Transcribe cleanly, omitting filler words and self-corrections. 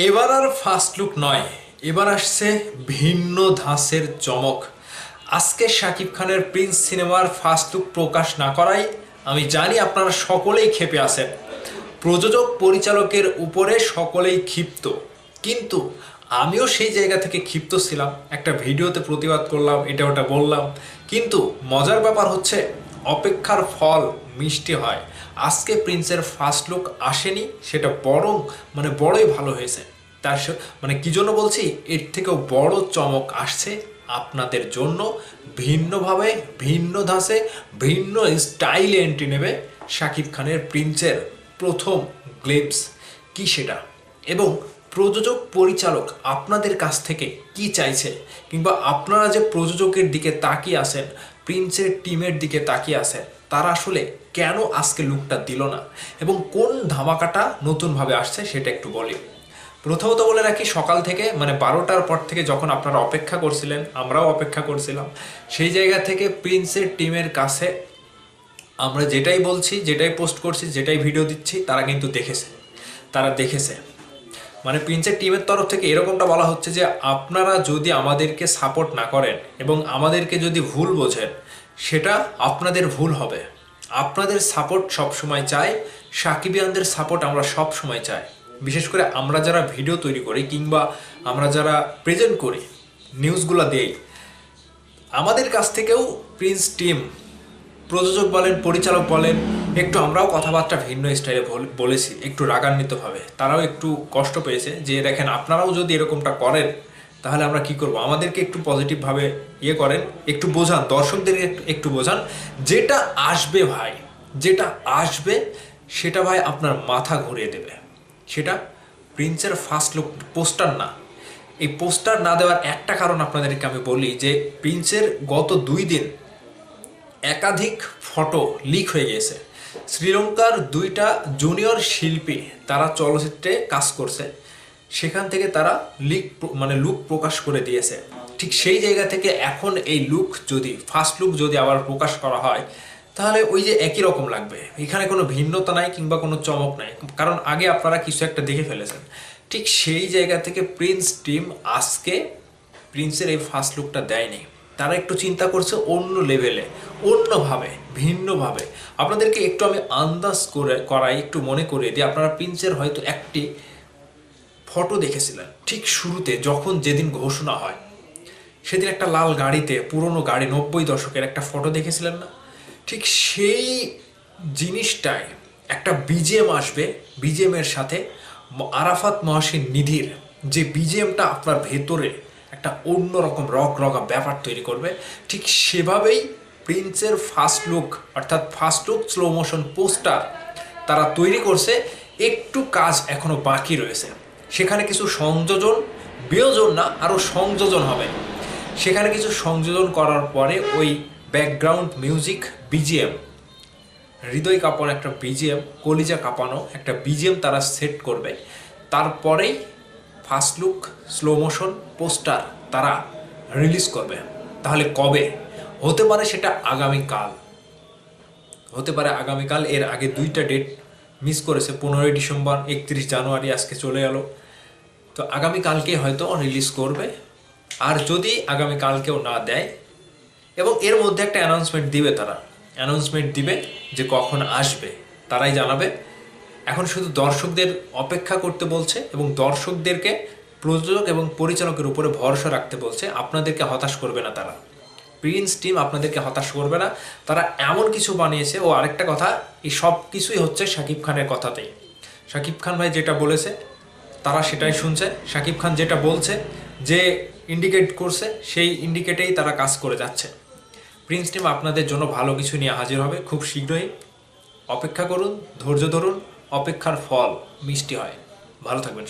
এবার আর first look নয়, এবার আসছে ভিন্ন ধাঁচের চমক। আজকে শাকিব খানের প্রিন্স সিনেমার ফার্স্ট লুক প্রকাশ না করায় আমি জানি আপনারা সকলেই ক্ষেপে আছেন। প্রযোজক পরিচালকের উপরে সকলেই ক্ষিপ্ত, কিন্তু আমিও সেই জায়গা থেকে ক্ষিপ্ত ছিলাম। একটা ভিডিওতে প্রতিবাদ করলাম, এটা ওটা বললাম, কিন্তু মজার ব্যাপার হচ্ছে অপেক্ষার ফল মিষ্টি হয়। আজকে প্রিন্সের ফার্স্ট লুক আসেনি, সেটা বরং বড়ই ভালো হয়েছে। মানে কি জন্য বলছি, এর থেকেও বড় চমক আসছে আপনাদের জন্য। ভিন্নভাবে, ভিন্ন ধাঁচে, ভিন্ন স্টাইলে এন্ট্রি নেবে শাকিব খানের প্রিন্সের প্রথম গ্লিপস কি সেটা, এবং প্রযোজক পরিচালক আপনাদের কাছ থেকে কি চাইছে, কিংবা আপনারা যে প্রযোজকের দিকে তাকিয়ে আছেন, প্রিন্সের টিমের দিকে তাকিয়ে আছেন, তারা আসলে কেন আজকে লুকটা দিল না, এবং কোন ধামাকাটা নতুনভাবে আসছে সেটা একটু বলি। প্রথমত বলে রাখি, সকাল থেকে 12টার পর থেকে যখন আপনারা অপেক্ষা করছিলেন, আমরাও অপেক্ষা করছিলাম, সেই জায়গা থেকে প্রিন্সের টিমের কাছে আমরা যেটাই বলছি, যেটাই পোস্ট করছি, যেটাই ভিডিও দিচ্ছি, তারা কিন্তু দেখেছে। প্রিন্সের টিমের তরফ থেকে এরকমটা বলা হচ্ছে যে আপনারা যদি আমাদেরকে সাপোর্ট না করেন এবং আমাদেরকে যদি ভুল বোঝেন, সেটা আপনাদের ভুল হবে। আপনাদের সাপোর্ট সবসময় চাই, সাকিবিয়ানদের সাপোর্ট আমরা সব সময় চাই। বিশেষ করে আমরা যারা ভিডিও তৈরি করি কিংবা আমরা যারা প্রেজেন্ট করি, নিউজগুলো দেই, আমাদের কাছ থেকেও প্রিন্স টিম, প্রযোজক বলেন, পরিচালক বলেন, একটু আমরাও কথাবার্তা ভিন্ন স্টাইলে বলেছি, একটু রাগান্বিতভাবে। তারাও একটু কষ্ট পেয়েছে যে দেখেন, আপনারাও যদি এরকমটা করেন তাহলে আমরা কি করব। আমাদেরকে একটু পজিটিভভাবে করেন, একটু বোঝান, দর্শকদের একটু বোঝান। যেটা আসবে ভাই, যেটা আসবে সেটা ভাই আপনার মাথা ঘুরিয়ে দেবে। সেটা প্রিন্সের ফার্স্ট লুক পোস্টার না। এই পোস্টার না দেওয়ার একটা কারণ আপনাদেরকে আমি বলি যে প্রিন্সের গত 2 দিন একাধিক ফটো লিক হয়ে গেছে। শ্রীলঙ্কার 2টা জুনিয়র শিল্পী তারা চলচ্চিত্রে কাজ করছে, সেখান থেকে তারা লুক প্রকাশ করে দিয়েছে। ঠিক সেই জায়গা থেকে এখন এই লুক যদি, ফার্স্ট লুক যদি আবার প্রকাশ করা হয়, তাহলে ওই যে একই রকম লাগবে। এখানে কোনো ভিন্নতা নাই কিংবা কোনো চমক নাই, কারণ আগে আপনারা কিছু একটা দেখে ফেলেছেন। ঠিক সেই জায়গা থেকে প্রিন্স টিম আজকে প্রিন্সের এই ফার্স্ট লুকটা দেয়নি। তারা একটু চিন্তা করছে অন্য লেভেলে, অন্যভাবে, ভিন্নভাবে। আপনাদেরকে একটু আমি আন্দাজ করাই, একটু মনে করিয়ে দিই। আপনারা প্রিন্সের হয়তো একটি ফটো দেখেছিলেন ঠিক শুরুতে, যেদিন ঘোষণা হয়, সেদিন একটা লাল গাড়িতে, পুরনো গাড়ি, 90 দশকের একটা ফটো দেখেছিলেন না? ঠিক সেই জিনিসটাই একটা বিজিএম আসবে। বিজিএমের সাথে আরাফাত মহসিন নিধির যে বিজিএমটা আপনার ভেতরে একটা অন্যরকম রগা ব্যাপার তৈরি করবে, ঠিক সেভাবেই প্রিন্সের ফার্স্ট লুক, অর্থাৎ first look slow motion poster তারা তৈরি করছে। একটু কাজ এখনো বাকি রয়েছে, সেখানে কিছু সংযোজন, বিয়োজন না, আরও সংযোজন হবে। সেখানে কিছু সংযোজন করার পরে ওই ব্যাকগ্রাউন্ড মিউজিক, বিজিএম, হৃদয় কাঁপানো একটা বিজিএম, কলিজা কাঁপানো একটা বিজিএম তারা সেট করবে। তারপরেই first look slow motion poster তারা রিলিজ করবে। তাহলে কবে হতে পারে? সেটা আগামীকাল হতে পারে, আগামীকাল। এর আগে 2টা ডেট মিস করেছে, 15ই ডিসেম্বর, 31 জানুয়ারি, আজকে চলে গেল। তো আগামীকালকে হয়তো রিলিজ করবে। আর যদি আগামীকালকেও না দেয়, এবং এর মধ্যে একটা অ্যানাউন্সমেন্ট দিবে যে কখন আসবে, তারাই জানাবে। এখন শুধু দর্শকদের অপেক্ষা করতে বলছে, এবং দর্শকদেরকে প্রযোজক এবং পরিচালকের উপরে ভরসা রাখতে বলছে। আপনাদেরকে হতাশ করবে না তারা, প্রিন্স টিম আপনাদেরকে হতাশ করবে না। তারা এমন কিছু বানিয়েছে। ও আরেকটা কথা, এই সব কিছুই হচ্ছে শাকিব খানের কথাতেই। শাকিব খান ভাই যেটা বলেছে তারা সেটাই শুনছে। শাকিব খান যেটা বলছে, যে ইন্ডিকেট করছে, সেই ইন্ডিকেটেই তারা কাজ করে যাচ্ছে। প্রিন্স টিম আপনাদের জন্য ভালো কিছু নিয়ে হাজির হবে খুব শীঘ্রই। অপেক্ষা করুন, ধৈর্য ধরুন, অপেক্ষার ফল মিষ্টি হয়। ভালো থাকবেন।